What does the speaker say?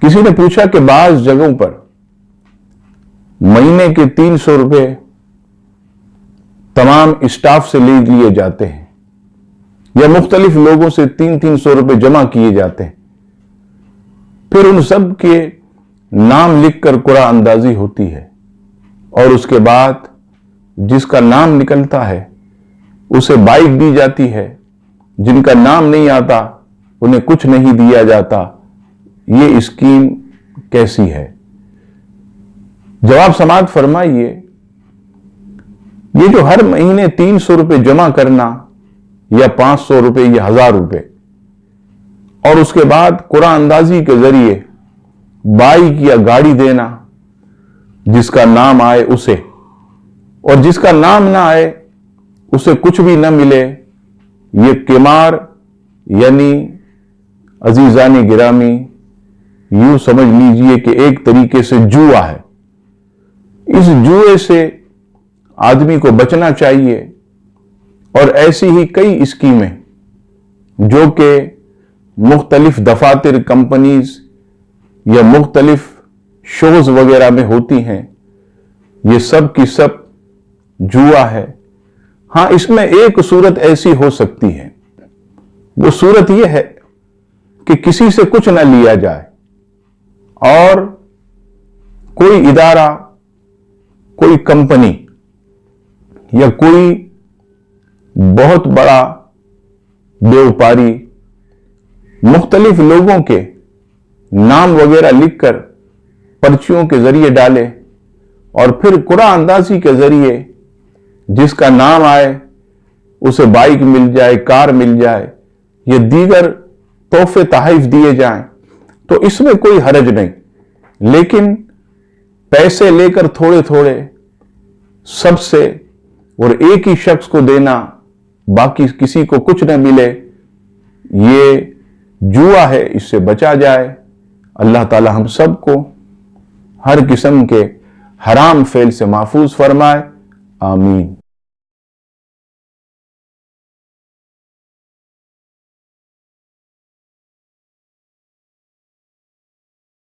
کسی نے پوچھا کہ بعض جگہوں پر مہینے کے 300 روپے تمام اسٹاف سے لے لیے جاتے ہیں یا مختلف لوگوں سے 300 روپے جمع کیے جاتے ہیں، پھر ان سب کے نام لکھ کر قرعہ اندازی ہوتی ہے اور اس کے بعد جس کا نام نکلتا ہے اسے بائک دی جاتی ہے، جن کا نام نہیں آتا انہیں کچھ نہیں دیا جاتا۔ یہ اسکیم کیسی ہے؟ جواب سماعت فرمائیے، یہ جو ہر مہینے 300 روپے جمع کرنا یا 500 روپے یا 1000 روپے اور اس کے بعد قرعہ اندازی کے ذریعے بائک یا گاڑی دینا، جس کا نام آئے اسے، اور جس کا نام نہ آئے اسے کچھ بھی نہ ملے، یہ قمار یعنی عزیزان گرامی یوں سمجھ لیجئے کہ ایک طریقے سے جوا ہے۔ اس جوئے سے آدمی کو بچنا چاہیے، اور ایسی ہی کئی اسکیمیں جو کہ مختلف دفاتر، کمپنیز یا مختلف شوز وغیرہ میں ہوتی ہیں، یہ سب کی سب جوا ہے۔ ہاں، اس میں ایک صورت ایسی ہو سکتی ہے، وہ صورت یہ ہے کہ کسی سے کچھ نہ لیا جائے اور کوئی ادارہ، کوئی کمپنی یا کوئی بہت بڑا بیوپاری مختلف لوگوں کے نام وغیرہ لکھ کر پرچیوں کے ذریعے ڈالے اور پھر قرعہ اندازی کے ذریعے جس کا نام آئے اسے بائک مل جائے، کار مل جائے یا دیگر تحفے تحائف دیے جائیں، تو اس میں کوئی حرج نہیں، لیکن پیسے لے کر تھوڑے تھوڑے سب سے اور ایک ہی شخص کو دینا، باقی کسی کو کچھ نہ ملے، یہ جوا ہے، اس سے بچا جائے۔ اللہ تعالی ہم سب کو ہر قسم کے حرام فعل سے محفوظ فرمائے، آمین۔